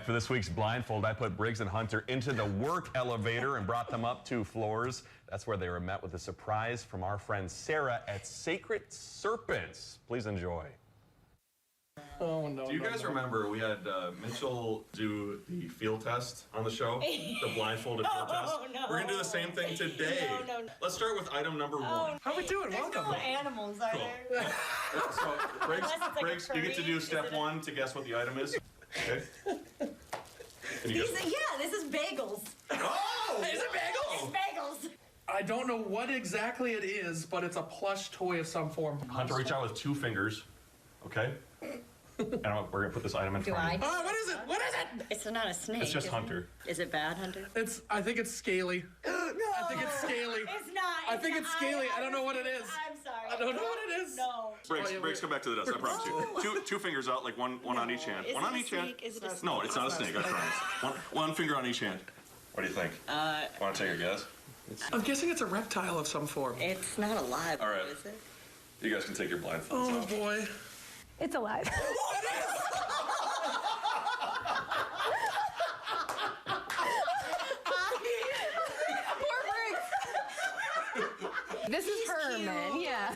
For this week's Blindfold, I put Briggs and Hunter into the work elevator and brought them up 2 floors. That's where they were met with a surprise from our friend Sarah at Sacred Serpents. Please enjoy. Oh, no. Do you guys remember we had Mitchell do the field test on the show? The blindfolded field test? No. We're going to do the same thing today. No. Let's start with item number 1. How we doing? Welcome. No animals, are there? So, Briggs, you get to do step 1 to guess what the item is. Okay. This is bagels. Oh! Is it bagels? It's bagels. I don't know what exactly it is, but it's a plush toy of some form. Hunter, reach out with 2 fingers. Okay? And we're going to put this item in front of you. Oh, what is it? What is it? It's not a snake. It's just Hunter. Is it bad, Hunter? I think it's scaly. No. I think it's scaly. It's not. I think it's scaly. I don't know what it is. I'm sorry. I don't know what it is. No. Briggs, come back to the desk. I promise you. Two fingers out, like one on each hand. Is One it on a each hand. snake? Is it a snake? No, it's not a snake. I promise. One finger on each hand. What do you think? Want to take a guess? I'm guessing it's a reptile of some form. It's not alive, All right. is it? You guys can take your blindfolds Oh, off. boy. It's alive. This is Herman, yeah.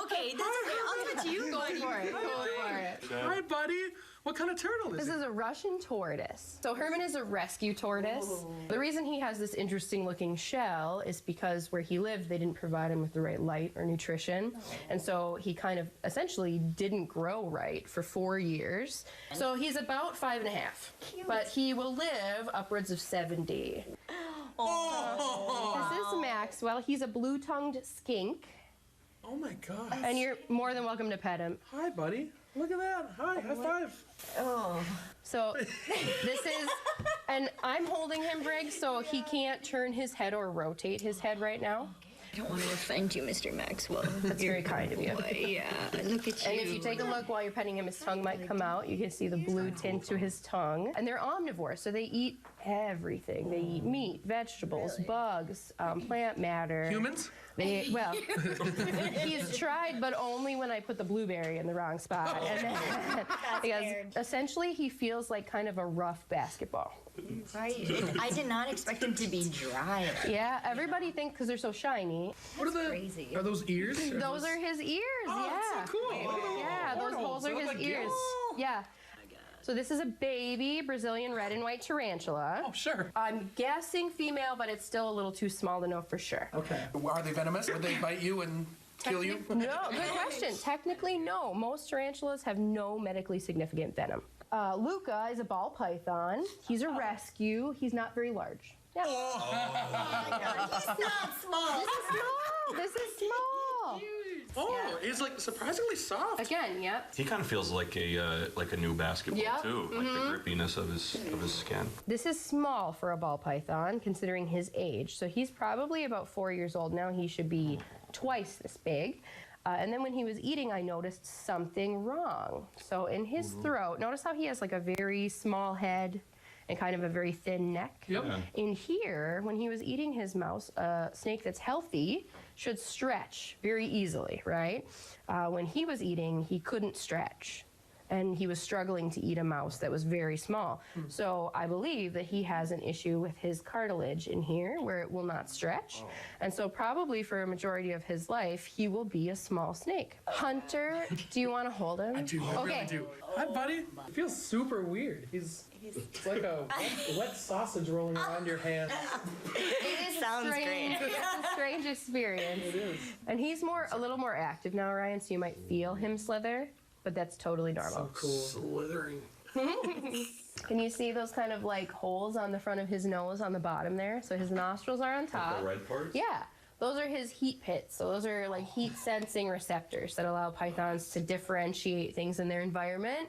Okay, that's okay. I'll let you Go for it, go for it. Hi, buddy. What kind of turtle is This it? is a Russian tortoise. So Herman is a rescue tortoise. The reason he has this interesting looking shell is because where he lived, they didn't provide him with the right light or nutrition. And so he kind of essentially didn't grow right for 4 years. So he's about 5.5, but he will live upwards of 70. This is Maxwell. He's a blue-tongued skink. Oh, my God. And you're more than welcome to pet him. Hi, buddy. Look at that. Hi, high five. So this is, and I'm holding him, Briggs, so he can't turn his head or rotate his head right now. I don't want to offend you, Mr. Maxwell. That's very kind of you. Yeah, look at you. And if you take a look while you're petting him, his tongue might come out. You can see the blue tint to his tongue. And they're omnivores, so they eat everything. They eat meat, vegetables, bugs, plant matter. Humans? Well, he's tried, but only when I put the blueberry in the wrong spot. And then, because essentially he feels like kind of a rough basketball. Right. I did not expect him to be dry. Yeah, everybody thinks because they're so shiny. What are the? Crazy. Are those ears? Those are his ears. Oh, Yeah. that's so cool. Yeah, those holes are his Like ears. gills? Yeah. So this is a baby Brazilian red and white tarantula. Oh, sure. I'm guessing female, but it's still a little too small to know for sure. Okay. Are they venomous? Would they bite you and kill you? No, good question. Technically, no. Most tarantulas have no medically significant venom. Luca is a ball python. He's a rescue. He's not very large. Yeah. He's not small. This is small. Oh, he's like surprisingly soft. Again, yep. He kind of feels like a new basketball Yep. too, like the grippiness of his skin. This is small for a ball python, considering his age. So he's probably about 4 years old now. He should be twice this big. And then when he was eating, I noticed something wrong. So in his throat, notice how he has like a very small head and kind of a very thin neck. Yep. Yeah. In here, when he was eating his mouse, a snake that's healthy should stretch very easily, right? When he was eating, he couldn't stretch. And he was struggling to eat a mouse that was very small. So I believe that he has an issue with his cartilage in here where it will not stretch. And so probably for a majority of his life, he will be a small snake. Hunter, do you want to hold him? I do. I really do. Hi, buddy. It feels super weird. It's like a wet sausage rolling around your hand. It is Sounds strange. great. It's a strange experience. It is. And he's a little more active now, Ryan, so you might feel him slither, but that's totally normal. So cool. Slithering. Can you see those kind of like holes on the front of his nose on the bottom there? So his nostrils are on top. The red parts? Yeah. Those are his heat pits. So those are like heat sensing receptors that allow pythons to differentiate things in their environment.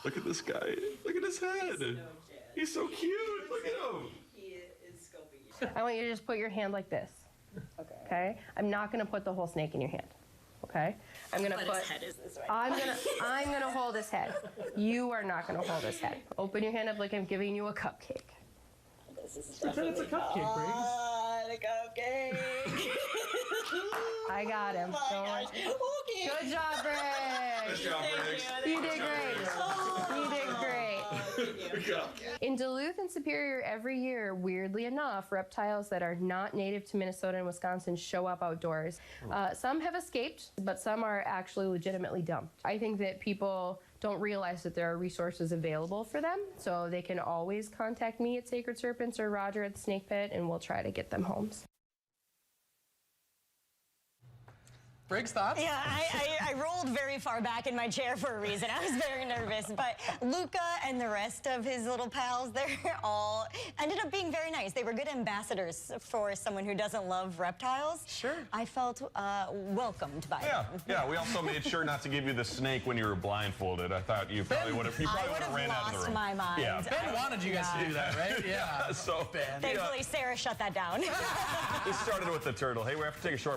Look at this guy. Look at his head. He's so cute. Look at him. I want you to just put your hand like this. Okay? I'm not going to put the whole snake in your hand. Okay? I'm going to put His head is this way. I'm going to hold his head. You are not going to hold his head. Open your hand up like I'm giving you a cupcake. Pretend it's a cupcake, Briggs. The cupcake. I got him. Don't worry. Okay. Good job, Briggs. Good job, Briggs. You did great. You did great. In Duluth and Superior every year, weirdly enough, reptiles that are not native to Minnesota and Wisconsin show up outdoors. Some have escaped, but some are actually legitimately dumped. I think that people don't realize that there are resources available for them, so they can always contact me at Sacred Serpents or Roger at the Snake Pit, and we'll try to get them homes. Briggs, thoughts? Yeah, I rolled very far back in my chair for a reason. I was very nervous. But Luca and the rest of his little pals, they're all ended up being very nice. They were good ambassadors for someone who doesn't love reptiles. Sure. I felt welcomed by them. Yeah. We also made sure not to give you the snake when you were blindfolded. I thought you probably would have. I would have ran out of the lost room. my mind. Yeah. Ben wanted you guys to do that, right? Yeah. So Thankfully, Sarah shut that down. we started with the turtle. Hey, we have to take a short